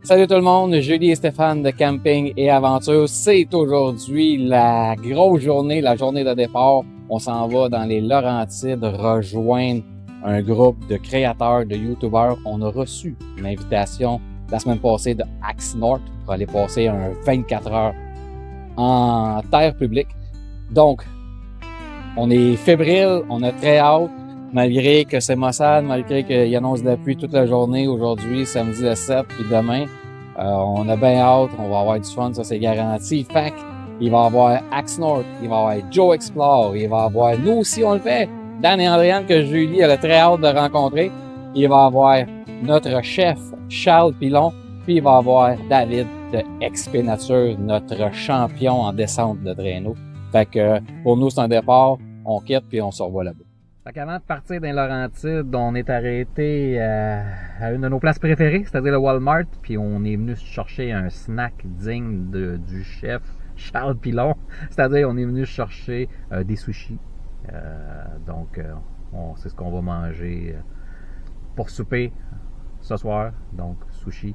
Salut tout le monde, Julie et Stéphane de Camping et Aventure. C'est aujourd'hui la grosse journée, la journée de départ. On s'en va dans les Laurentides rejoindre un groupe de créateurs, de YouTubeurs. On a reçu une invitation la semaine passée de Axe North pour aller passer un 24 heures en terre publique. Donc, on est fébrile, on a très hâte. Malgré que c'est maussade, malgré qu'il annonce de la pluie toute la journée aujourd'hui, samedi le 7, puis demain, on a bien hâte, on va avoir du fun, ça c'est garanti. Fait il va y avoir Axe North, il va y avoir Joe Explore, il va y avoir nous aussi on le fait, Dan et Andréane que Julie elle a très hâte de rencontrer. Il va y avoir notre chef Charles Pilon, puis il va y avoir David de XP Nature, notre champion en descente de traîneau. Fait que pour nous c'est un départ, on quitte puis on se revoit là-bas. Fait qu'avant de partir dans les Laurentides, on est arrêté à une de nos places préférées, c'est-à-dire le Walmart, puis on est venu chercher un snack digne du chef Charles Pilon, c'est-à-dire on est venu chercher des sushis. Donc, c'est ce qu'on va manger pour souper ce soir, donc sushi.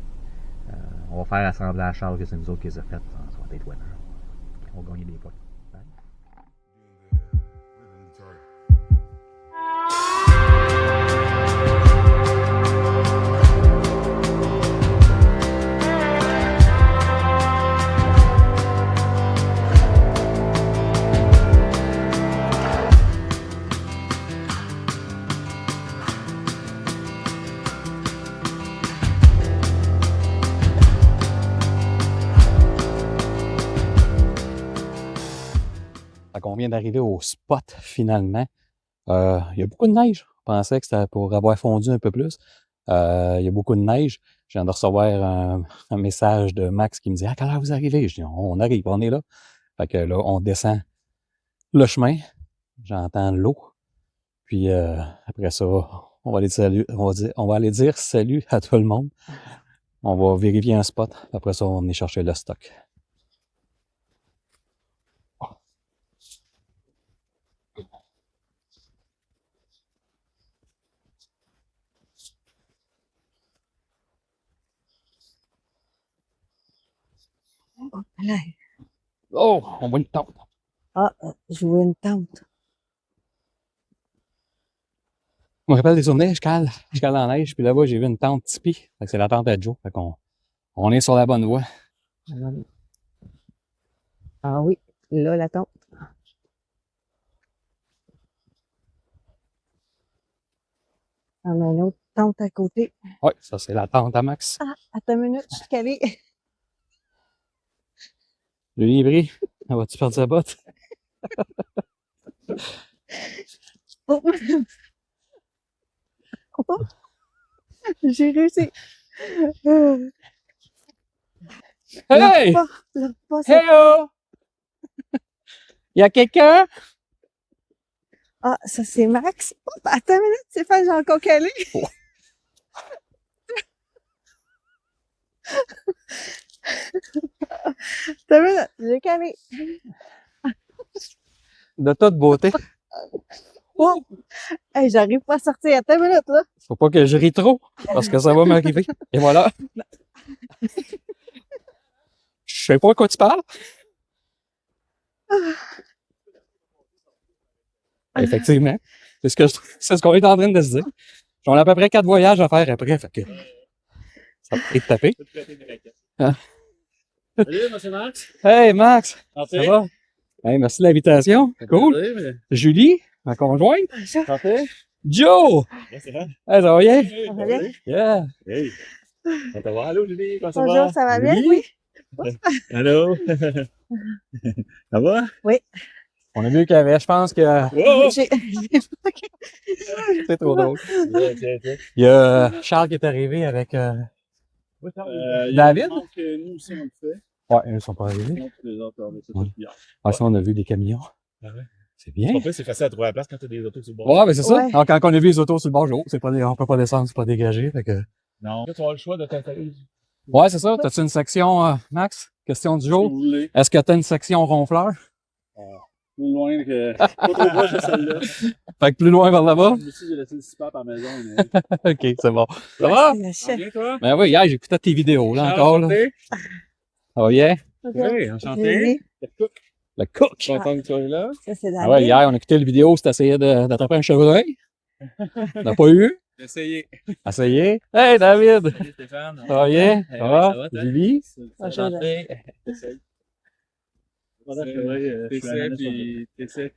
On va faire assembler à Charles que c'est nous autres qui les a fait, ça va être winner. On va gagner des points. On vient d'arriver au spot finalement. Il y a beaucoup de neige. Je pensais que c'était pour avoir fondu un peu plus. Il y a beaucoup de neige. Je viens de recevoir un message de Max qui me dit « À quelle heure vous arrivez? » Je dis « On arrive, on est là. » Fait que là, on descend le chemin. J'entends l'eau. Puis après ça, on va aller dire salut à tout le monde. On va vérifier un spot. Après ça, on est chercher le stock. Oh, là. Oh, on voit une tente. Ah, je vois une tente. Je me rappelle des souvenirs, je cale en neige, puis là-bas, j'ai vu une tente Tipeee. Fait que c'est la tente à Joe. Fait qu'on on est sur la bonne voie. Ah oui, là, la tente. On a une autre tente à côté. Oui, ça, c'est la tente à Max. Ah, attends une minute, je suis calée. Le libri, vas-tu perdre sa botte? Oh. Oh. J'ai réussi. Hey! Le repas, Hey oh! Y a quelqu'un? Ah, ça c'est Max. Oh, attends une minute, Stéphane, j'ai encore calé. Oh. Attends une minute, j'ai calé. De toute beauté. Oh! Hey, j'arrive pas à sortir. Attends une minute, là. Faut pas que je rie trop, parce que ça va m'arriver. Et voilà. Je sais pas à quoi tu parles. Effectivement. C'est ce qu'on est en train de se dire. On a à peu près 4 voyages à faire après, fait que ça va être tapé. Ah. Salut, moi c'est Max. Hey Max, Santé. ça va? Hey, merci de l'invitation. Cool. Julie, ma conjointe. Santé. Joe! Ouais, c'est vrai. Hey, ça va bien? Ça va bien? Yeah! Hey. On te voit. Allô, Julie. Comment ça va? Bonjour, ça va bien? Oui. Allô. Ça va? Oui. On a vu qu'il y avait, je pense que Oh! J'ai- c'est trop drôle. Tiens. Il y a Charles qui est arrivé avec David? David? Nous aussi, on le fait. Ouais, ils sont pas arrivés. Donc, les autres, on a fait Ouais. tout hier. Ah, ça, on a vu des camions. Ah ouais. C'est bien. En fait, c'est facile à trouver la place quand t'as des autos sur le bord. Ouais, mais c'est ça. Ouais. Alors, quand on a vu les autos sur le bord, on peut pas descendre, c'est pas dégagé. Fait que... Non. Là, tu as le choix de t'installer. Ouais, c'est ça. T'as-tu une section, Max? Question du Si jour. vous voulez. Est-ce que t'as une section ronfleur? Plus loin que. Pas trop proche de celle-là. Fait que plus loin vers là-bas? Moi aussi, j'ai laissé le super à la maison. Mais... Ok, c'est bon. Ça va? C'est le chef. Bien, toi? Ben oui, hier, j'écoutais tes vidéos, là, encore, là. Enchanté. Oh yeah? Oui, enchanté. Julie, Le cook! Content que tu sois là. ça c'est David. Ah ouais, hier, on a écouté la vidéo, c'était essayer d'attraper un chevreuil. On n'a pas eu. J'ai essayé. Essayé. Hey, David! Salut Stéphane. Ça va bien? Ça va? toi? Julie? Enchanté. T'essaies. T'essaies.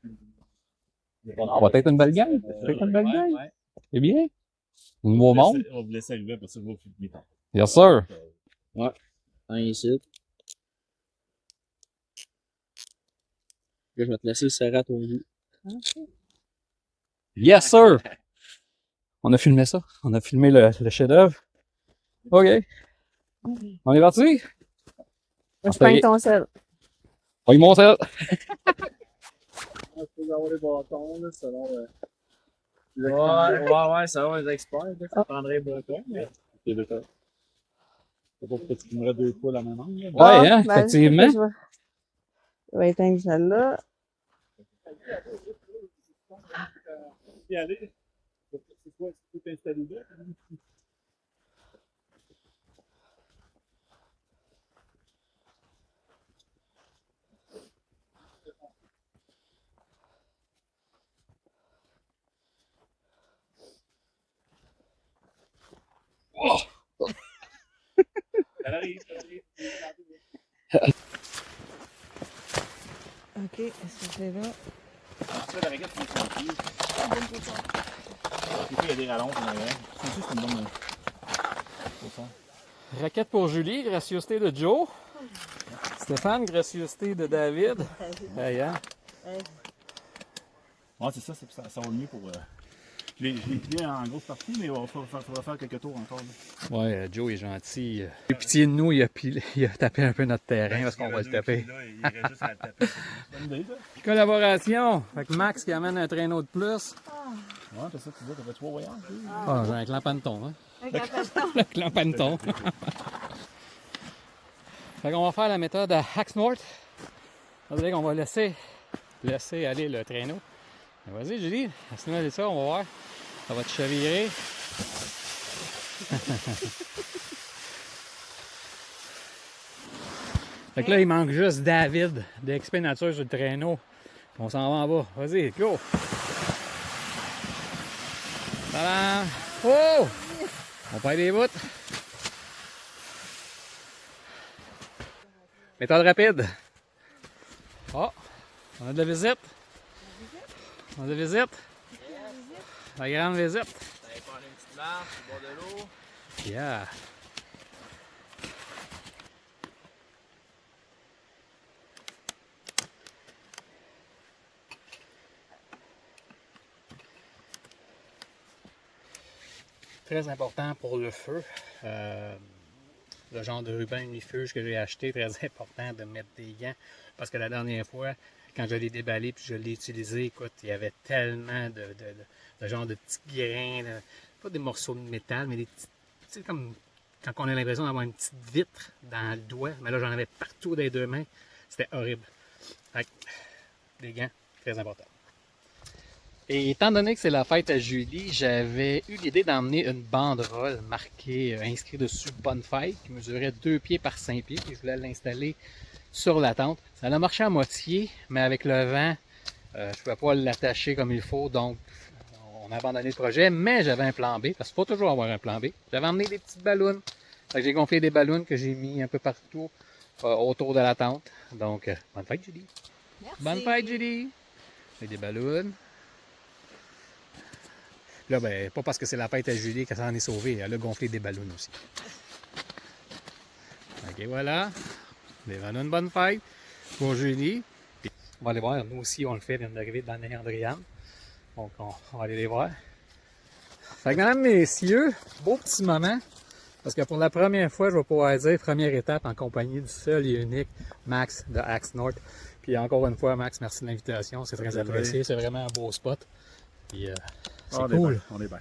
On va être une belle gang. Peut-être une belle gang. Ouais. C'est bien. Nouveau monde. On va vous laisser arriver parce que vous filmer tant. Bien sûr. Un ici. Là, je vais te laisser le serrer à ton goût. Yes, sir! On a filmé ça. On a filmé le chef-d'œuvre. OK. On est parti? Je prends ton sel. On y monte ça. Il faut avoir les bâtons, là, selon. Ouais, ça va, les experts. Là, ça prendrait bâton. C'est de ça. C'est pas que tu filmerais deux fois la même angle. Ouais, hein, ben, effectivement. Je vais éteindre celle-là. Y aller. C'est quoi? Tu peux t'installer là? Ça arrive, ça arrive. Ok, est-ce que c'est là? Ça, la raquette, c'est un pied. C'est une bonne position. Des fois, il y a des rallonges, mais c'est une bonne position. Raquette pour Julie, gracieuseté de Joe. Stéphane, gracieuseté de David. Hey, hein? Ouais, c'est ça, ça va mieux pour. Je l'ai plié en grosse partie, mais il faudra faire quelques tours encore. Là. Ouais, Joe est gentil. Il a eu pitié de nous, il a tapé un peu notre terrain parce qu'on va le taper. Là, il reste juste à le taper. C'est une bonne idée, ça? Collaboration avec Max qui amène un traîneau de plus. Ouais, c'est ça, tu dis, t'avais 3 voyages. Ah, j'ai un clan Panton, hein? Avec la paston. Le clan Panton. Fait qu'on va faire la méthode à Axe North. Ça veut dire qu'on va laisser aller le traîneau. Vas-y, Julie, laisse-nous ça, on va voir. Ça va te chavirer. Fait que là, il manque juste David d'XP Nature sur le traîneau. On s'en va en bas. Vas-y, go! Tadam! Oh! On perd des bouts. Méthode rapide. Oh! On a de la visite. On a de la visite. La grande visite. Vous allez prendre une petite marche, boire de l'eau. Yeah! Très important pour le feu. Le genre de ruban unifuge que j'ai acheté, très important de mettre des gants. Parce que la dernière fois, quand je l'ai déballé et je l'ai utilisé, écoute, il y avait tellement de genre de petits grains, pas des morceaux de métal, mais des petits, tu sais, comme quand on a l'impression d'avoir une petite vitre dans le doigt. Mais là, j'en avais partout dans les deux mains. C'était horrible. Fait que, des gants, très important. Et étant donné que c'est la fête à Julie, j'avais eu l'idée d'emmener une banderole marquée, inscrite dessus Bonne Fête, qui mesurait 2 pieds par 5 pieds, et je voulais l'installer sur la tente. Ça a marché à moitié, mais avec le vent, je ne pouvais pas l'attacher comme il faut, donc on a abandonné le projet, mais j'avais un plan B, parce qu'il faut toujours avoir un plan B. J'avais emmené des petites ballons, j'ai gonflé des ballons que j'ai mis un peu partout autour de la tente. Donc, bonne fête Julie! Merci. Bonne fête Julie! J'ai des ballons. Là, ben, pas parce que c'est la fête à Julie qu'elle s'en est sauvée. Elle a gonflé des ballons aussi. Ok, voilà. Des ballons de bonne fête pour Julie. Puis, on va aller voir. Nous aussi, on le fait. On vient d'arriver dans l'année Andréane. Donc, on va aller les voir. Fait que, mesdames, messieurs, beau petit moment. Parce que pour la première fois, je vais pouvoir dire première étape en compagnie du seul et unique Max de Axe North. Puis encore une fois, Max, merci de l'invitation. C'est très apprécié. C'est vraiment un beau spot. Puis, c'est cool. On est bien.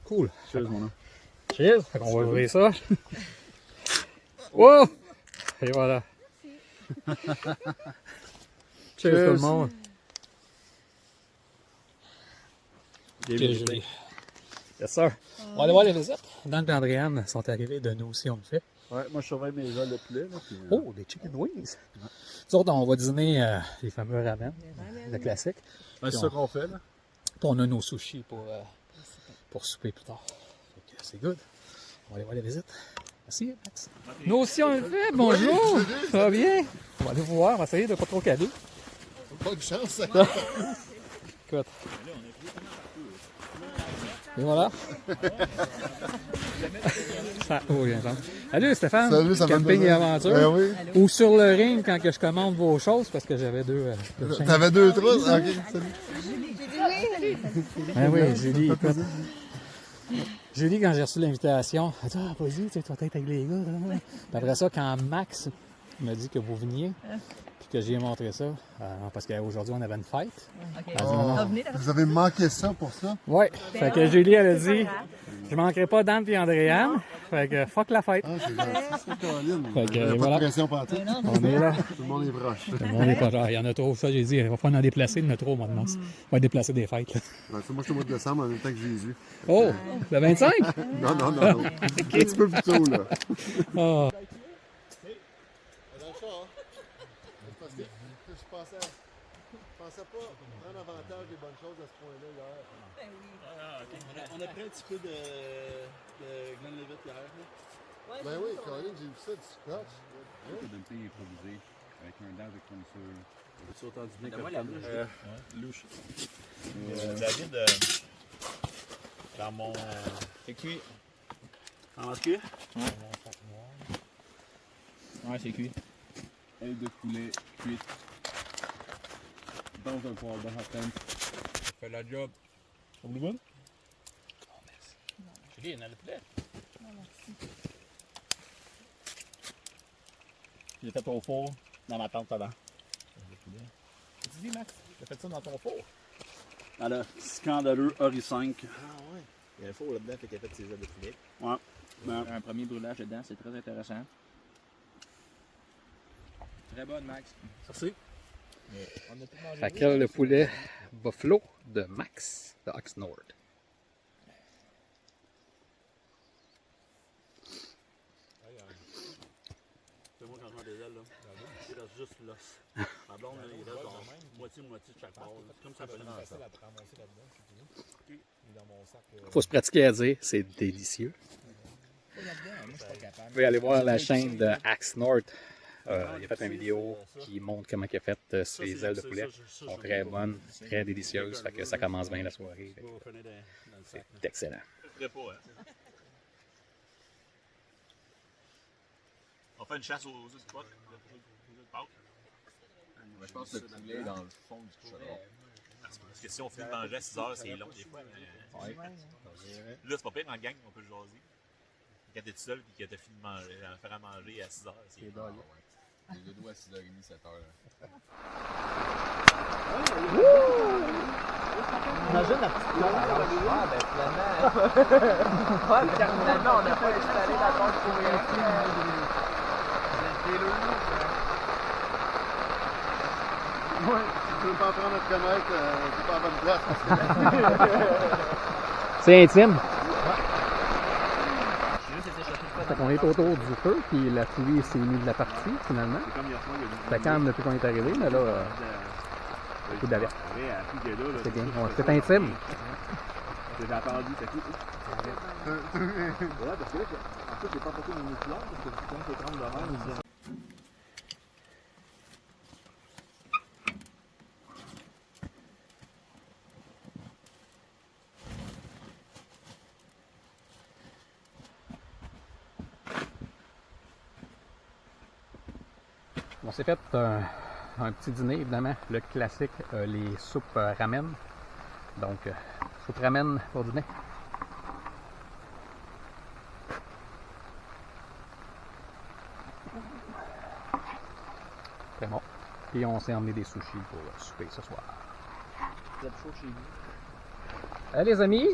Cool. Cheers, mon homme. Cheers. Fait qu'on va ouvrir ça. Wow! Et voilà. Cheers tout le monde. Julie. Yes, sir. On va aller voir les visites. Dan et Andréane sont arrivés de Nous aussi, on le fait. Ouais, moi je surveille mes ailes de poulet. Là, puis, Oh, des chicken wings. Nous autres, on va dîner les fameux ramen, le classique. c'est ça qu'on fait là. Puis on a nos sushis pour souper plus tard. Fait que c'est good. On va aller voir les visites. Merci, Max. Nous aussi, on le fait. Bonjour. Ça va bien? On va aller vous voir. On va essayer de ne pas trop caler. Pas de chance. Écoute. Et voilà. Oh, bien, Jean. Salut Stéphane. Salut, ça va Camping bien. et aventure. Ben oui. Ou sur le ring quand que je commande vos choses parce que j'avais deux chaînes. T'avais 2 trous? Ok, salut. Ben oui, Julie, écoute. Julie, quand j'ai reçu l'invitation, elle dit « Ah, vas-y, tu vas être avec les gars. » Puis après ça, quand Max m'a dit que vous veniez, puis que j'ai montré ça, parce qu'aujourd'hui, on avait une fête. Elle dit, non. Vous avez manqué ça pour ça? Ouais, fait que Julie, elle a dit « Je manquerai pas Dan et Andréane. » Fait que fuck la fête. Ah, c'est gentil, ça, Caroline. Fait que, Il y a pas voilà. de pression pour tout. On est là. Tout le monde est proche. Tout le monde est pas genre. Il y en a trop. Ça, j'ai dit, il va falloir en déplacer. Il y en a trop au mois de mars. On va déplacer des fêtes. Là. Ouais, ça, moi, je suis au mois de décembre en même temps que Jésus. Oh, le 25? Non, non, non. Un petit peu plus tôt, là. Oh. Dans le char, parce que je pensais pas prendre avantage des bonnes choses à ce point-là hier. On a pris un petit peu de Glenlivet hier. Là. Ben oui, Caroline, j'ai vu ça, du scotch. Le dumpling improvisé avec un dent de connoisseur. Tu as entendu bien Donne-moi comme la louche. David, dans mon... C'est cuit. En masqué? Ouais, c'est cuit. Aile de poulet cuite dans un poêle de hot temp. Ça fait la job. Au Blue Moon? Julie, il y en a le poulet. J'ai fait au four dans ma tente avant. Tu dis, Max, j'ai fait ça dans ton four? Dans le scandaleux Ori 5. Ah ouais. Il y a un four là-dedans, fait qu'il a fait ses ailes de poulet. Ouais. Ben, Un premier brûlage dedans, c'est très intéressant. Très bonne, Max. merci. On a tout mangé. Fait que le poulet Buffalo de Max de Oxnard. C'est moi quand je mange des ailes, là. Il reste juste l'os. Ma blonde, là, il reste genre moitié de chaque bord. Comme ça, peut Faut se pratiquer à dire, c'est délicieux. Vous pouvez aller voir la chaîne de Axe North. Il a fait une vidéo qui montre comment il a fait ses ailes de poulet. Elles sont très bonnes, très délicieuses. Fait que ça commence bien la soirée. C'est excellent. Je ferais pas, hein. On fait une chasse aux œufs de Pâques. Je pense que le poulet est dans le fond du chaudron. Parce que si on finit de manger à 6 heures, c'est long des fois. Là, c'est pas pire en gang, on peut le jaser. Quand t'es tout seul et que t'as fini de manger, faire à manger à 6 heures, c'est long. Les deux doigts à 6h30, 7h. Imagine la petite gueule. Ah, ben finalement. Ouais, mais finalement, on n'a pas installé la porte pour rien. Ouais, si tu veux pas apprendre à te connaître, c'est pas à bonne place. C'est intime. Fait qu'on est autour du feu, puis la pluie s'est mise de la partie, finalement. Ça calme depuis qu'on est arrivé, mais là, coup d'alerte. C'est bien. Ouais, c'est intime. J'ai entendu, t'as tout. Ouais, parce que là, en fait, j'ai pas porté mon éclair parce que quand c'est 30 de même, On s'est fait un petit dîner, évidemment, le classique, les soupes ramen. Donc, soupe ramen pour dîner. Très bon. Puis on s'est emmené des sushis pour souper ce soir. Vous êtes chaud chez vous. Les amis,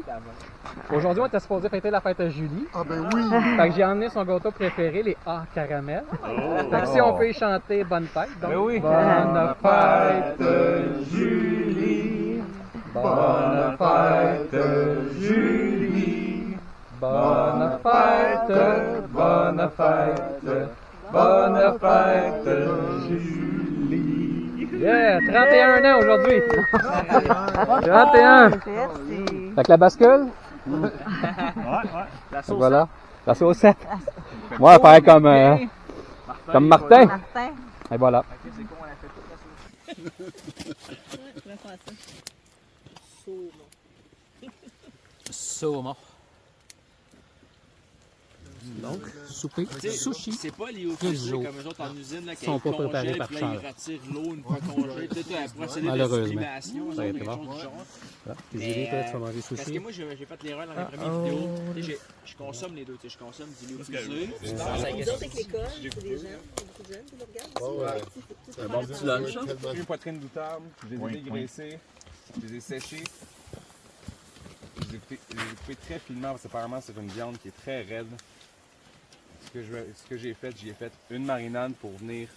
aujourd'hui on était supposé fêter la fête à Julie. Ah ben oui! Fait que j'ai emmené son gâteau préféré, les A caramel. Fait que si on peut y chanter bonne fête, donc bonne fête Julie, Bonne fête, Julie. Bonne fête, bonne fête. Bonne fête, Julie. Yeah, 31 ans aujourd'hui. 31. Merci. Fait que la bascule, Ouais. La sauce. voilà. La saucette. Moi, elle paraît comme Martin. Martin. Et voilà. C'est con, on a fait toute la sauce. Saumon. Donc, souper, sushi. C'est pas les Plus comme eux autres en usine là, qui sont pas congèlent, préparés par puis là, ils Charles. retirent l'eau une fois congelée. Peut-être un procédé de Malheureusement. sublimation, Ça a été quelque bon. chose du genre. Puis Julie, toi, tu vas manger Parce que sushi. moi, j'ai fait l'erreur dans les premières vidéos. Tu sais, je consomme les deux. Tu sais, je consomme du lyophilisé. Nous autres, avec l'école, c'est des gens, beaucoup de jeunes qui nous regardent. Ouais. C'est bon petit lunch. J'ai une poitrine d'outarde, je les ai dégraissés, je les ai séchés. Je les ai coupés très finement parce qu'apparemment c'est une viande qui est très raide. Ce que j'ai fait une marinade pour venir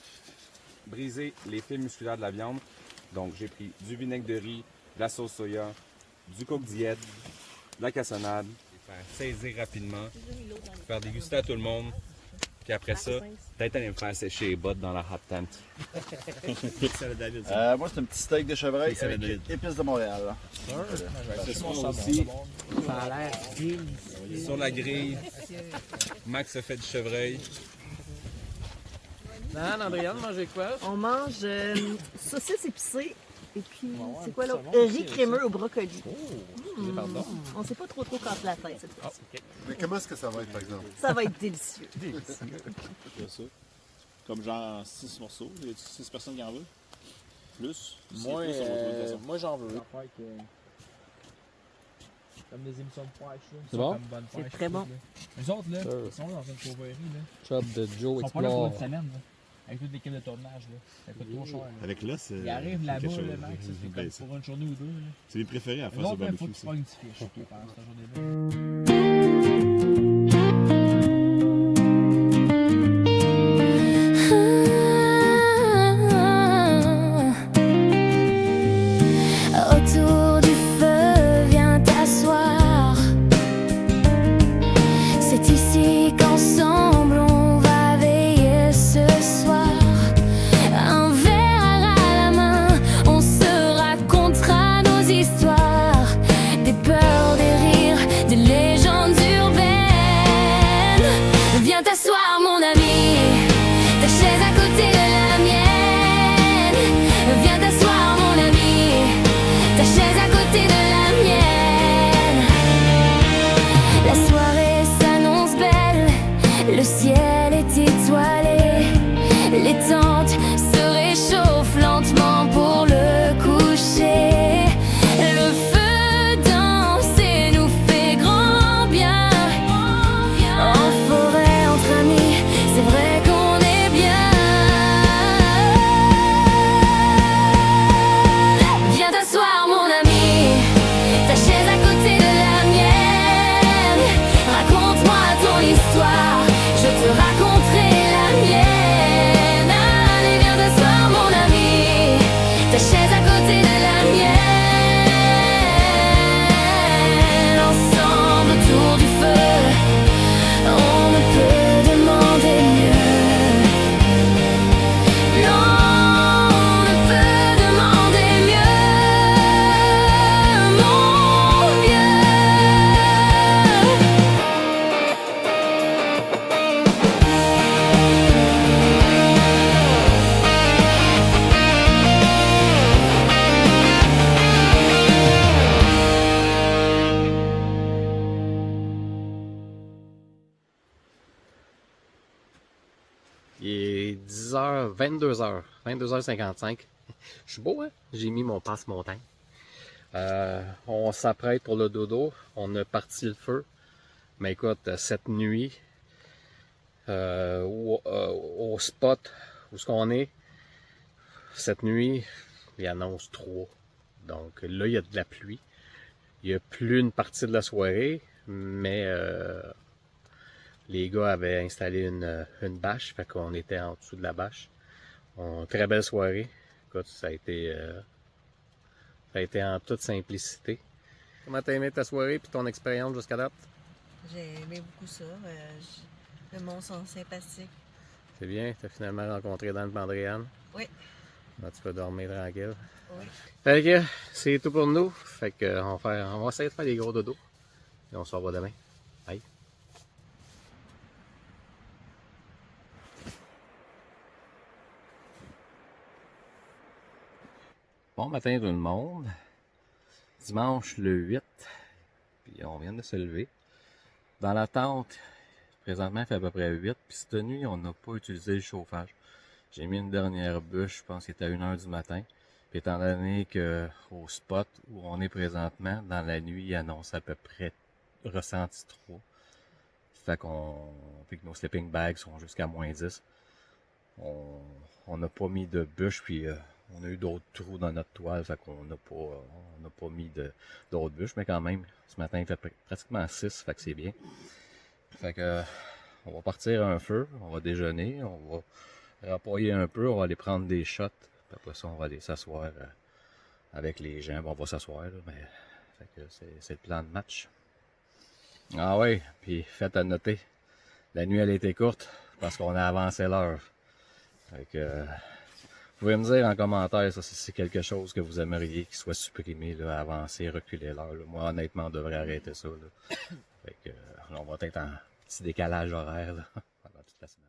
briser les fils musculaires de la viande. Donc j'ai pris du vinaigre de riz, de la sauce soya, du coke diète, de la cassonade. Faire saisir rapidement, faire déguster à tout le monde. Puis après ça, peut-être aller me faire sécher les bottes dans la hot tent. Moi, c'est un petit steak de chevreuil avec épices de Montréal. C'est ça aussi. Ça a l'air délicieux. Sur la grille, Max a fait du chevreuil. Andréane, mangez quoi? On mange saucisse épicée et puis, c'est quoi l'autre? Riz crémeux au brocoli. Pardon. On sait pas trop casse la tête cette fois. Mais comment est-ce que ça va être, par exemple? Ça va être délicieux. C'est ça. Comme genre 6 morceaux. Il y a 6 personnes qui en veulent. Plus. Moi, moi j'en veux. Comme des émissions de pêche. C'est bon? C'est très bon. Les autres, là, ils sont là dans une pauverie. Là. Chop de Joe Ils sont pas là pour une Explore. semaine. Là. Avec toute l'équipe de tournage. Là. Ça coûte trop cher. Là. Avec là, c'est. Ils arrivent là-bas, quelque chose. le Max. C'est comme pour une journée ou deux. Là. C'est les préférés à Les faire ce autres, il faut barbecue. que tu pognes une petite fiche pendant cette journée-là. Autour du feu, viens t'asseoir. C'est ici qu'ensemble on va veiller ce soir. Un verre à la main, on se racontera nos histoires. Des peurs, des rires, des légendes urbaines. Viens t'asseoir mon ami, ta chaise à côté de la mienne. Viens t'asseoir mon ami, ta chaise à côté de la mienne. La soirée s'annonce belle, le ciel est étoilé. Les tentes se réchauffent lentement pour le coucher. Le feu danse et nous fait grand bien. En forêt entre amis, c'est vrai qu'on est bien. Viens t'asseoir mon ami, ta chaise à côté de la mienne. Raconte-moi ton histoire, je te raconterai la mienne. Allez viens t'asseoir mon ami, ta chaise à côté de la mienne. Ensemble autour du feu, on ne peut demander mieux. Non, on ne peut demander mieux, mon vieux. Il est 10h, 22h, 22h55. Je suis beau, hein? J'ai mis mon passe-montagne. On s'apprête pour le dodo. On a parti le feu. Mais écoute, cette nuit, au spot où ce qu'on est, cette nuit, il annonce 3. Donc là, il y a de la pluie. Il n'y a plus une partie de la soirée, mais les gars avaient installé une bâche, fait qu'on était en dessous de la bâche. Très belle soirée. Écoute, ça a été Ça a été en toute simplicité. Comment t'as aimé ta soirée et ton expérience jusqu'à date? J'ai aimé beaucoup ça. Le monde sont sympathiques. C'est bien, t'as finalement rencontré Dan et Andréane. Oui. Là, tu peux dormir tranquille. Oui. Fait que c'est tout pour nous. Fait que on va essayer de faire des gros dodos. Et on se revoit demain. Bye. Bon matin tout le monde. Dimanche le 8. Puis on vient de se lever. Dans la tente, présentement il fait à peu près 8. Puis cette nuit, on n'a pas utilisé le chauffage. J'ai mis une dernière bûche, je pense qu'il était à 1h du matin. Puis étant donné qu'au spot où on est présentement, dans la nuit, il annonce à peu près ressenti 3. Fait que nos sleeping bags sont jusqu'à -10. On n'a pas mis de bûche, puis on a eu d'autres trous dans notre toile, fait qu'on n'a pas mis d'autres bûches, mais quand même, ce matin il fait pratiquement 6, fait que c'est bien. Fait que on va partir à un feu, on va déjeuner, on va rapailler un peu, on va aller prendre des shots, puis après ça on va aller s'asseoir avec les gens, bon, on va s'asseoir, mais fait que c'est le plan de match. Ah oui, puis faites à noter, la nuit elle a été courte parce qu'on a avancé l'heure. Fait que vous pouvez me dire en commentaire ça, si c'est quelque chose que vous aimeriez qu'il soit supprimé, là, avancer, reculer l'heure. Moi honnêtement on devrait arrêter ça. Là. Fait que on va être en petit décalage horaire là, pendant toute la semaine.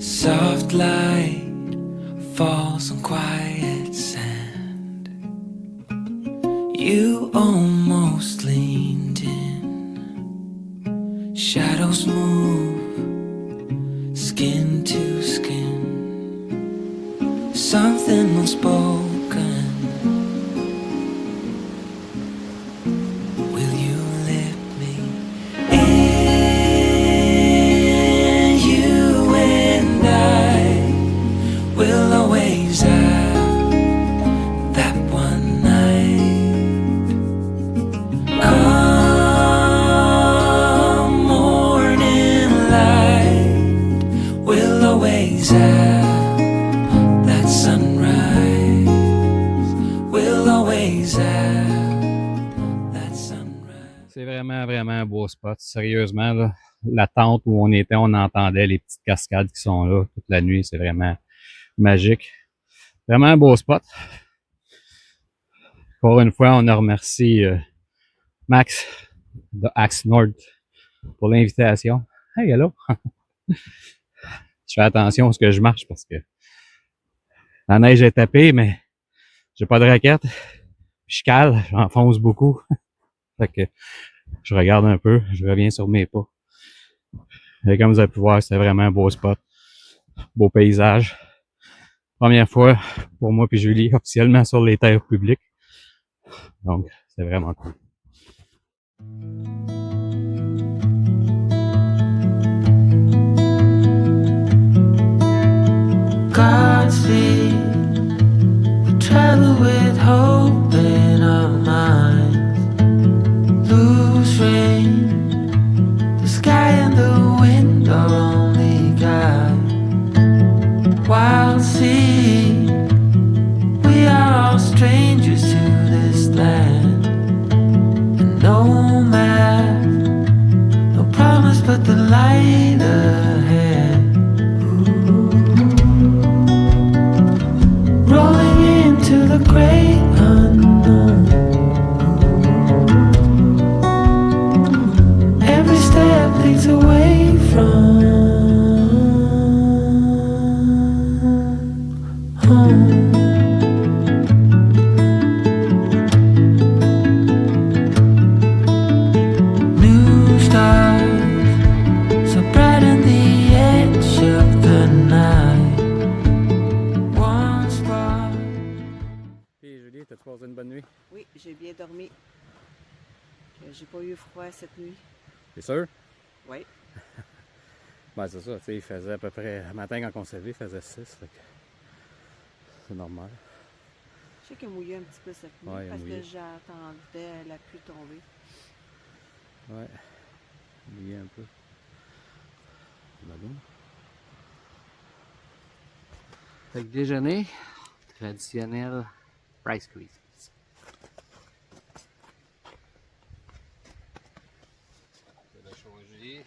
Soft light falls on quiet sand. You almost leaned in. Shadows move, skin to skin. Something unspoken. Will you let me in? You and I will always have that one night. Come morning light, we'll always have that sunrise. We'll always have that sunrise. C'est vraiment un beau spot. Sérieusement, là, la tente où on était, on entendait les petites cascades qui sont là toute la nuit. C'est vraiment magique. Vraiment un beau spot. Encore une fois, on a remercié Max de Axe Nord pour l'invitation. Hey, hello! Je fais attention à ce que je marche parce que la neige est tapée, mais j'ai pas de raquette. Je cale, j'enfonce beaucoup. Fait que je regarde un peu, je reviens sur mes pas. Et comme vous avez pu voir, c'est vraiment un beau spot. Beau paysage. Première fois pour moi puis Julie officiellement sur les terres publiques. Donc, c'est vraiment cool. Godspeed, we travel with hope in our minds. Loose rain, the sky and the wind are only guide. Wild sea, we are all strangers to this land. And no map, no promise but the light ahead. Rolling into the great unknown. Every step leads away from home. New stars so brighten the edge of the night. One spot. Puis Julie, t'as-tu passé une bonne nuit? Oui, j'ai bien dormi. J'ai pas eu froid cette nuit. C'est sûr? Oui. Ben, c'est ça, tu sais, il faisait à peu près, le matin quand on s'est levé, il faisait 6, c'est normal. Je sais qu'il a mouillé un petit peu cette nuit Ouais, parce mouillé. que j'attendais la pluie tomber. Ouais, mouillé un peu. Fait que déjeuner, traditionnel Rice Krispies. Je vais changer.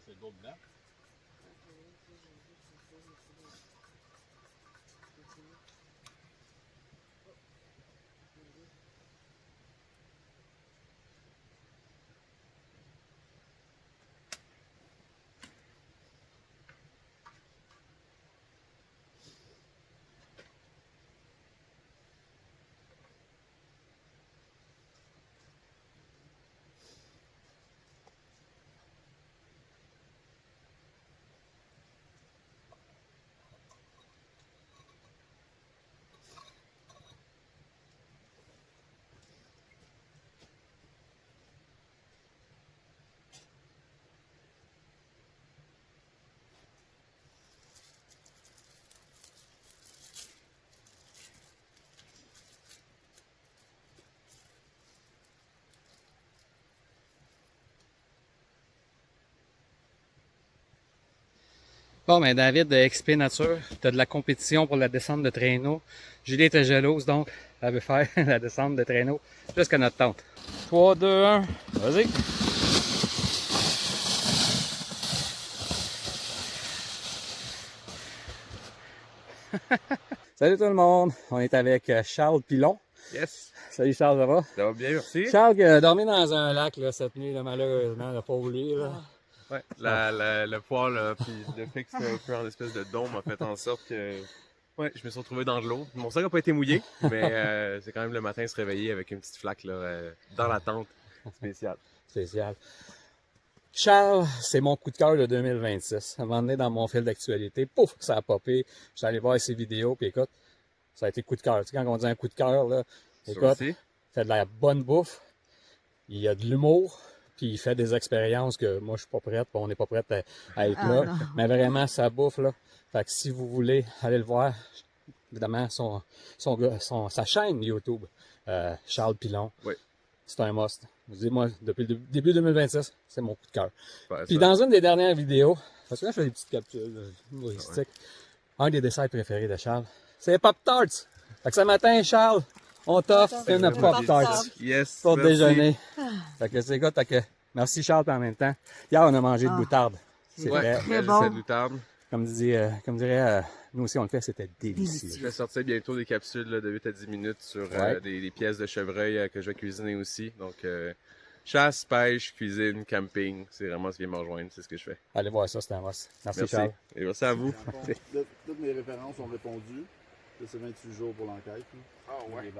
C'est le beau blanc. Bon, ben David de XP Nature, tu as de la compétition pour la descente de traîneau. Julie était jalouse, donc elle veut faire la descente de traîneau jusqu'à notre tente. 3, 2, 1, vas-y! Salut tout le monde, on est avec Charles Pilon. Yes! Salut Charles, ça va? Ça va bien, merci. Charles qui a dormi dans un lac là, cette nuit, là, malheureusement, il n'a pas voulu. Là. Ouais, le poêle, puis le fait que c'était un peu en espèce de dôme a fait en sorte que ouais, je me suis retrouvé dans de l'eau. Mon sac n'a pas été mouillé, mais c'est quand même le matin se réveiller avec une petite flaque là, dans la tente spéciale. Spécial. Charles, c'est mon coup de cœur de 2026. À un moment donné, dans mon fil d'actualité, pouf, ça a popé. Je suis allé voir ses vidéos, puis écoute, ça a été coup de cœur. Tu sais, quand on dit un coup de cœur, là, écoute, il fait de la bonne bouffe, il y a de l'humour, puis il fait des expériences que moi, je suis pas prête, on n'est pas prête à être là. Non. Mais vraiment, ça bouffe, là. Fait que si vous voulez aller le voir, évidemment, sa chaîne YouTube, Charles Pilon, oui. C'est un must. Je vous dis, moi, depuis le début 2026, c'est mon coup de cœur. Ouais, puis dans une des dernières vidéos, parce que là, je fais des petites capsules humoristiques, un des desserts préférés de Charles, c'est les Pop-Tarts. Fait que ce matin, Charles, on t'offre une Pop-Tart yes, pour merci. déjeuner. Fait que c'est good, merci Charles, puis en même temps. Hier, on a mangé de moutarde. C'est très bon. C'est de moutarde. Comme dirait, nous aussi on le fait, c'était délicieux. Je vais sortir bientôt des capsules là, de 8 à 10 minutes sur des pièces de chevreuil que je vais cuisiner aussi. Donc, chasse, pêche, cuisine, camping, c'est vraiment ce qui vient me rejoindre, c'est ce que je fais. Allez voir ça, c'était un must. Merci Charles. Et merci à vous. Toutes mes références ont répondu. C'est 28 jours pour l'enquête. Ah ouais.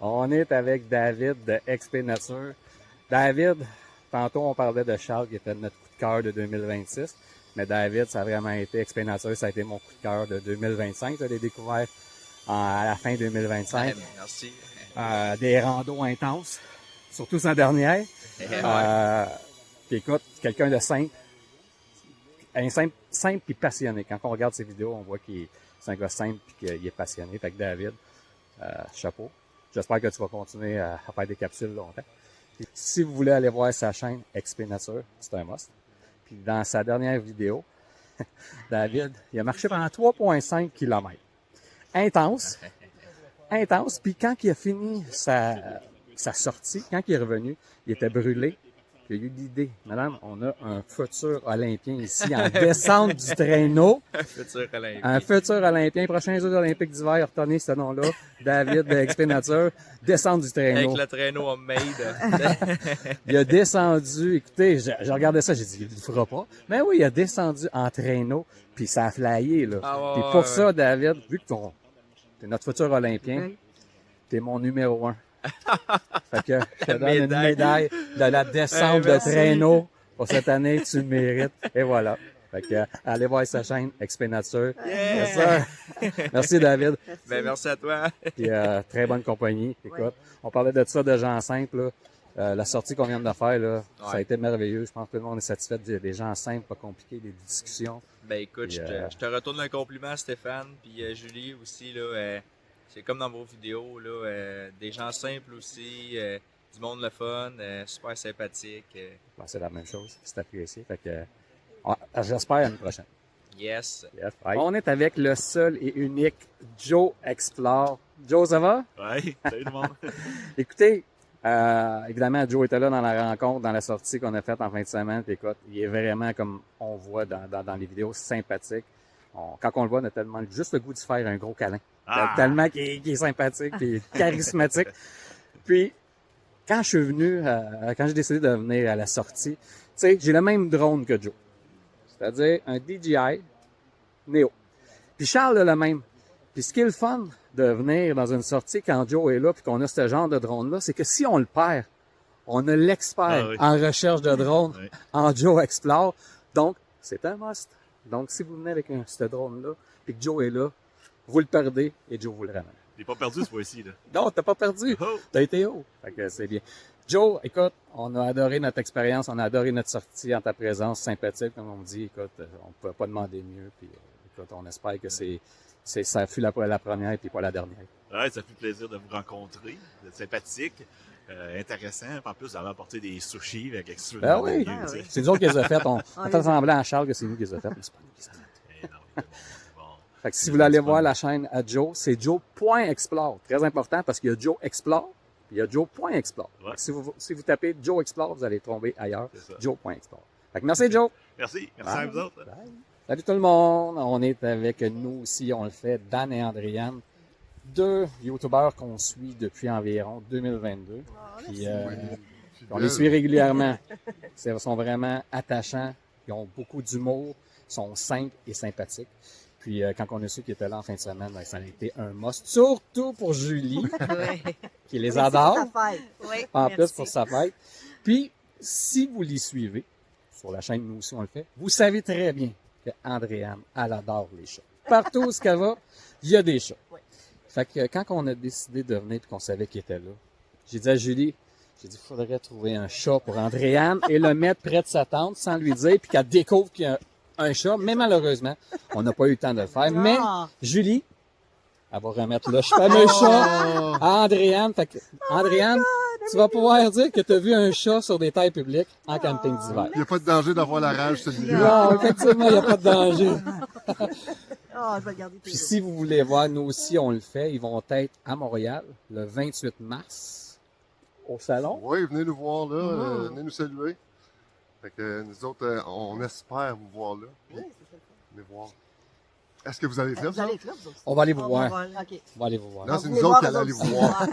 On est avec David de XP Nature. David, tantôt on parlait de Charles qui était notre coup de cœur de 2026. Mais David, ça a vraiment été XP Nature, ça a été mon coup de cœur de 2025. Je l'ai découvert à la fin 2025. Merci. Des randos intenses, surtout sa dernière. Puis écoute, quelqu'un de simple et passionné. Quand on regarde ses vidéos, on voit qu'il c'est un gars simple et qu'il est passionné. Fait que David, chapeau. J'espère que tu vas continuer à faire des capsules longtemps. Puis, si vous voulez aller voir sa chaîne XP Nature, c'est un must. Puis dans sa dernière vidéo, David, il a marché pendant 3,5 km. Intense. Intense. Puis quand il a fini sa sortie, quand il est revenu, il était brûlé. qui a eu l'idée. Madame, on a un futur Olympien ici en descente du traîneau. Futur Olympien. Un futur Olympien, prochains Jeux olympiques d'hiver, retenez ce nom-là. David de XP Nature, descente du traîneau. Avec le traîneau homemade. Il a descendu, écoutez, je regardais ça, j'ai dit, il le fera pas. Mais oui, il a descendu en traîneau, puis ça a flyé, là. Ah ouais, puis pour ouais, ça, David, vu que t'es notre futur Olympien, t'es mon numéro 1. Fait que je te donne une médaille de la descente de traîneau pour cette année, tu le mérites. Et voilà. Fait que allez voir sa chaîne XP Nature. Yes, sir. Merci David. Ben, merci à toi. Puis très bonne compagnie. Écoute, on parlait de ça de gens simples. Là. La sortie qu'on vient de faire, là, ça a été merveilleux. Je pense que tout le monde est satisfait des gens simples, pas compliqués, des discussions. Ben écoute, Puis, je te retourne un compliment, Stéphane, puis Julie aussi, là, c'est comme dans vos vidéos, là, des gens simples aussi, du monde le fun, super sympathique. Ben, c'est la même chose, c'est apprécié. Fait que, j'espère à une prochaine. Yes. On est avec le seul et unique Joe Explore. Joe, ça va? Oui, salut tout le monde. Écoutez, évidemment, Joe était là dans la rencontre, dans la sortie qu'on a faite en fin de semaine. Puis écoute, il est vraiment, comme on voit dans les vidéos, sympathique. Quand on le voit, on a tellement juste le goût de se faire un gros câlin. Tellement qu'il est sympathique et charismatique. Puis, quand je suis venu, quand j'ai décidé de venir à la sortie, tu sais, j'ai le même drone que Joe. C'est-à-dire un DJI Neo. Puis Charles a le même. Puis ce qui est le fun de venir dans une sortie quand Joe est là puis qu'on a ce genre de drone-là, c'est que si on le perd, on a l'expert en recherche de drone en Joe Explore. Donc, c'est un must. Donc, si vous venez avec ce drone-là puis que Joe est là, vous le perdez et Joe vous le ramène. T'es pas perdu ce fois-ci, là. Non, t'as pas perdu. T'as été haut. Fait que c'est bien. Joe, écoute, on a adoré notre expérience, on a adoré notre sortie en ta présence, sympathique, comme on me dit. Écoute, on peut pas demander mieux. Puis, écoute, on espère que ça fut la première et puis pas la dernière. Ouais, ça fait plaisir de vous rencontrer. Vous êtes sympathique, intéressant. En plus, vous avez apporté des sushis avec extra. Ben oui, c'est nous autres qui les a faites. On fait semblant à Charles que c'est nous qui les a faites, mais c'est pas nous qui les a faites. Fait que si vous voulez aller voir la chaîne à Joe, c'est joe.explore. Très important parce qu'il y a Joe Explore puis il y a joe.explore. Ouais. Si vous tapez Joe Explore, vous allez tomber ailleurs. Joe.explore. Fait que merci Joe. Merci. Merci à vous autres. Bye. Salut tout le monde. On est avec nous aussi, on le fait, Dan et Andréane. 2 YouTubeurs qu'on suit depuis environ 2022. Puis, on les suit régulièrement. Ils sont vraiment attachants. Ils ont beaucoup d'humour. Ils sont simples et sympathiques. Puis quand on a su qu'ils étaient là en fin de semaine, ben, ça a été un must. Surtout pour Julie, qui les adore. En plus pour sa fête. Puis, si vous les suivez, sur la chaîne, nous aussi on le fait, vous savez très bien que Andréane, elle adore les chats. Partout où qu'elle va, il y a des chats. Fait que quand on a décidé de venir et qu'on savait qu'il était là, j'ai dit à Julie, il faudrait trouver un chat pour Andréane et le mettre près de sa tante sans lui dire, puis qu'elle découvre qu'il y a un chat. Mais malheureusement, on n'a pas eu le temps de le faire. Mais Julie, elle va remettre le fameux chat à Andréane. Fait que, Andréane, tu vas pouvoir dire que tu as vu un chat sur des terres publiques en camping d'hiver. Il n'y a pas de danger d'avoir la rage, celui-là. Non, effectivement, il n'y a pas de danger. Je vais regarder Puis si vous voulez voir, nous aussi, on le fait. Ils vont être à Montréal le 28 mars au salon. Oui, venez nous voir là, venez nous saluer. Fait que nous autres, on espère vous voir là. Puis, venez voir. Est-ce que vous allez être là, ça? On va aller vous voir. Okay. On va aller vous voir. Non, c'est nous autres qui allons aller vous voir.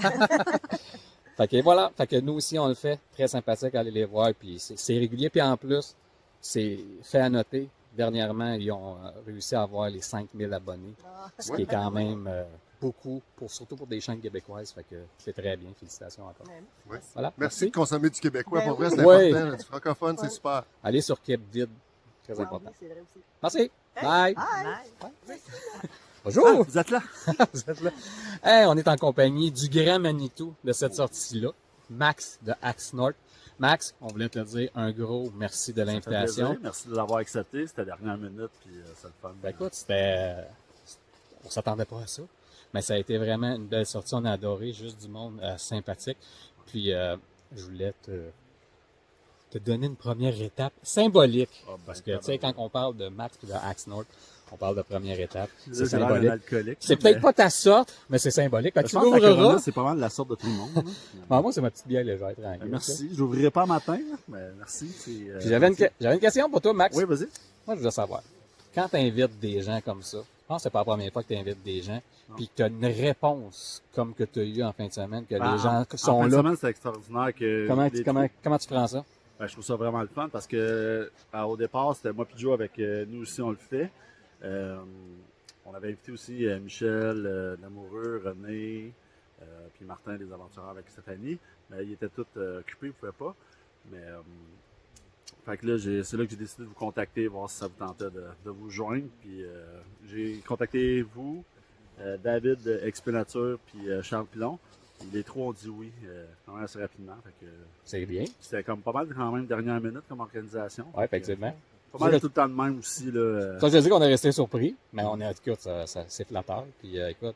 Fait que voilà. Fait que nous aussi, on le fait. Très sympathique, aller les voir. Puis c'est régulier. Puis en plus, c'est fait à noter. Dernièrement, ils ont réussi à avoir les 5000 abonnés. Ce qui est quand même beaucoup, surtout pour des chaînes québécoises. Fait que c'est très bien. Félicitations encore. Oui. Voilà. Merci de consommer du québécois. Pour vrai, c'est important. Du francophone, c'est super. Allez sur Québec Vide. Très important. Oui, c'est vrai aussi. Merci. Bye. Bye. Bonjour. Vous êtes là? Vous êtes là. Hey, on est en compagnie du grand Manitou de cette sortie-là, Max de Axe North. Max, on voulait te dire un gros merci de l'invitation. Merci de l'avoir accepté. C'était la dernière minute, puis c'est le fun. Ben écoute, on s'attendait pas à ça, mais ça a été vraiment une belle sortie. On a adoré, juste du monde sympathique. Puis je voulais te te donner une première étape symbolique. Ah, ben, Parce que, tu sais, quand on parle de Max et de Axe North, on parle de première étape. C'est j'ai l'air d'un symbolique. alcoolique, C'est mais- peut-être pas ta sorte, mais c'est symbolique. Fait que Je tu pense que la Corona, l'ouvriras. c'est pas mal la sorte de tout le monde. hein. Ah, moi, c'est ma petite bière légère, tranquille. Merci. Je l'ouvrirai pas matin, là, mais merci. Puis j'avais une question pour toi, Max. Oui, vas-y. Moi, je veux savoir. Quand tu invites des gens comme ça, je pense que c'est pas la première fois que tu invites des gens, puis que tu as une réponse comme que tu as eu en fin de semaine, que les gens sont en fin de là. semaine, c'est extraordinaire que. Comment tu prends ça? Ben, je trouve ça vraiment le fun parce que au départ, c'était moi puis Joe avec nous aussi, on le fait. On avait invité aussi Michel Lamoureux, René, puis Martin des Aventureurs avec Stéphanie. Mais ils étaient tous occupés, ils ne pouvaient pas. Mais fait que là, c'est là que j'ai décidé de vous contacter, voir si ça vous tentait de vous joindre. Puis j'ai contacté vous, David Expenature, puis Charles Pilon. Les trois ont dit oui, quand même assez rapidement. C'est bien. C'était comme pas mal quand même dernière minute comme organisation. Oui, effectivement. Pas mal tout le temps de même aussi. Là, Ça, je dis qu'on est resté surpris, mais on est, écoute, c'est flatteur. Puis écoute,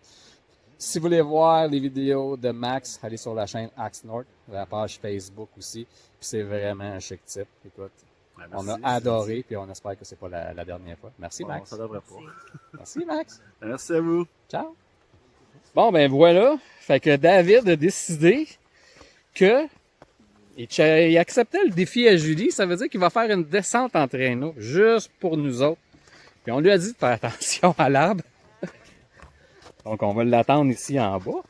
si vous voulez voir les vidéos de Max, allez sur la chaîne Axe North, la page Facebook aussi. Puis c'est vraiment un chic type. Écoute, ouais, on merci, a adoré, puis on espère que c'est pas la dernière fois. Merci, bon, Max. ça devrait pas. Merci, Max. Merci à vous. Ciao. Bon, ben voilà. Fait que David a décidé que il acceptait le défi à Julie. Ça veut dire qu'il va faire une descente en traîneau, juste pour nous autres. Puis on lui a dit de faire attention à l'arbre. Donc on va l'attendre ici en bas.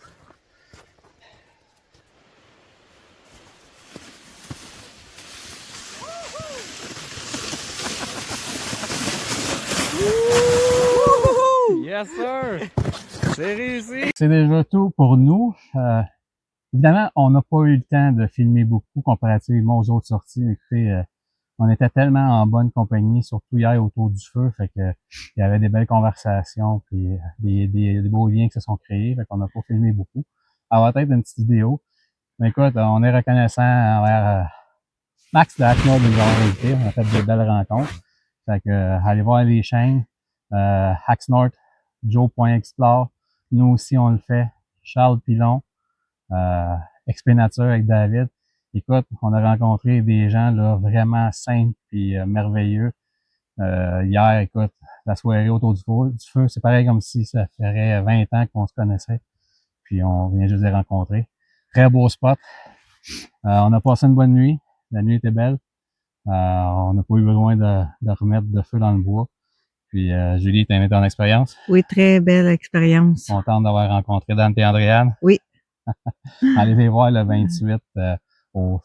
Yes, sir! C'est réussi! C'est déjà tout pour nous. Évidemment, on n'a pas eu le temps de filmer beaucoup comparativement aux autres sorties. Écoutez, on était tellement en bonne compagnie, surtout hier autour du feu, fait que il y avait des belles conversations, puis des beaux liens qui se sont créés, fait qu'on n'a pas filmé beaucoup. Ça va être une petite vidéo. Mais écoute, on est reconnaissant envers Max de Axe North de nous avoir invité. On a fait de belles rencontres. Fait que allez voir les chaînes. Axe North, Joe.explore. Nous aussi, on le fait. Charles Pilon, Expenature avec David. Écoute, on a rencontré des gens là vraiment simples et merveilleux. Hier, écoute, la soirée autour du feu, c'est pareil comme si ça ferait 20 ans qu'on se connaissait. Puis on vient juste les rencontrer. Très beau spot. On a passé une bonne nuit. La nuit était belle. On n'a pas eu besoin de remettre de feu dans le bois. Puis Julie, t'as aimé ton expérience? Oui, très belle expérience. Contente d'avoir rencontré Dante et Andréane? Oui. Allez les voir le 28, je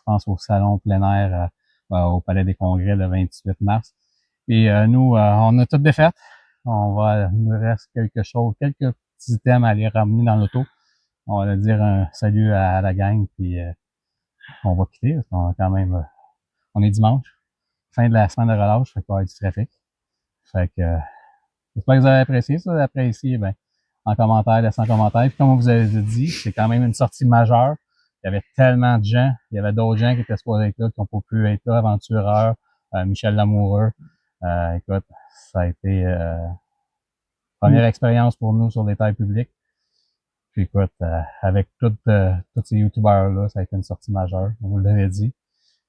pense au salon plein air au Palais des Congrès le 28 mars. Et nous, on a tout défait. Il nous reste quelque chose, quelques petits items à aller ramener dans l'auto. On va leur dire un salut à la gang, puis on va quitter, parce qu'on a quand même, on est dimanche, fin de la semaine de relâche, fait qu'il va y avoir du trafic. Fait que, j'espère que vous avez apprécié ça. Après ici, ben, en commentaire, laissez en commentaire. Puis comme on vous avait dit, c'est quand même une sortie majeure. Il y avait tellement de gens. Il y avait d'autres gens qui étaient supposés être là, qui n'ont pas pu être là. Aventureurs, Michel Lamoureux. Écoute, ça a été première expérience pour nous sur des terres publiques. Puis écoute, avec tous ces youtubeurs-là, ça a été une sortie majeure. On vous l'avait dit.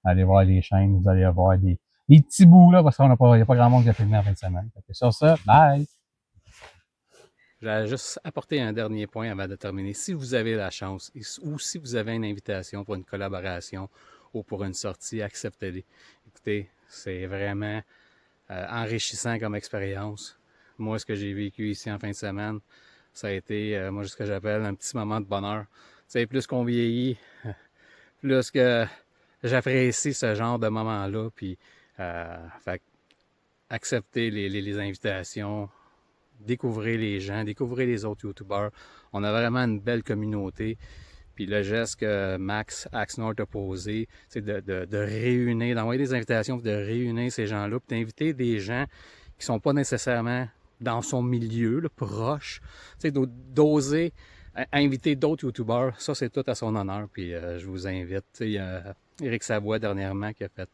Allez voir les chaînes, vous allez avoir des petits bouts là, parce qu'il n'y a pas grand monde qui a filmé en fin de semaine. Fait que sur ça, bye! J'allais juste apporter un dernier point avant de terminer. Si vous avez la chance ou si vous avez une invitation pour une collaboration ou pour une sortie, acceptez-les. Écoutez, c'est vraiment enrichissant comme expérience. Moi, ce que j'ai vécu ici en fin de semaine, ça a été, moi, ce que j'appelle un petit moment de bonheur. Tu sais, plus qu'on vieillit, plus que j'apprécie ce genre de moment-là. Puis, fait, accepter les invitations, découvrir les gens, découvrir les autres youtubeurs. On a vraiment une belle communauté. Puis le geste que Max Axe North a posé, c'est de réunir, d'envoyer des invitations, de réunir ces gens-là, puis d'inviter des gens qui sont pas nécessairement dans son milieu, là, proche, d'oser inviter d'autres youtubeurs. Ça, c'est tout à son honneur. Puis je vous invite. Il y a Éric Savoie dernièrement qui a fait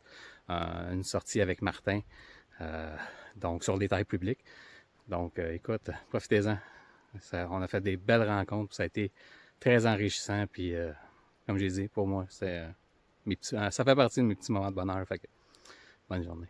une sortie avec Martin, donc sur les terres publiques. Donc, écoute, profitez-en. On a fait des belles rencontres. Ça a été très enrichissant. Puis, comme j'ai dit, pour moi, c'est ça fait partie de mes petits moments de bonheur. Fait que, bonne journée.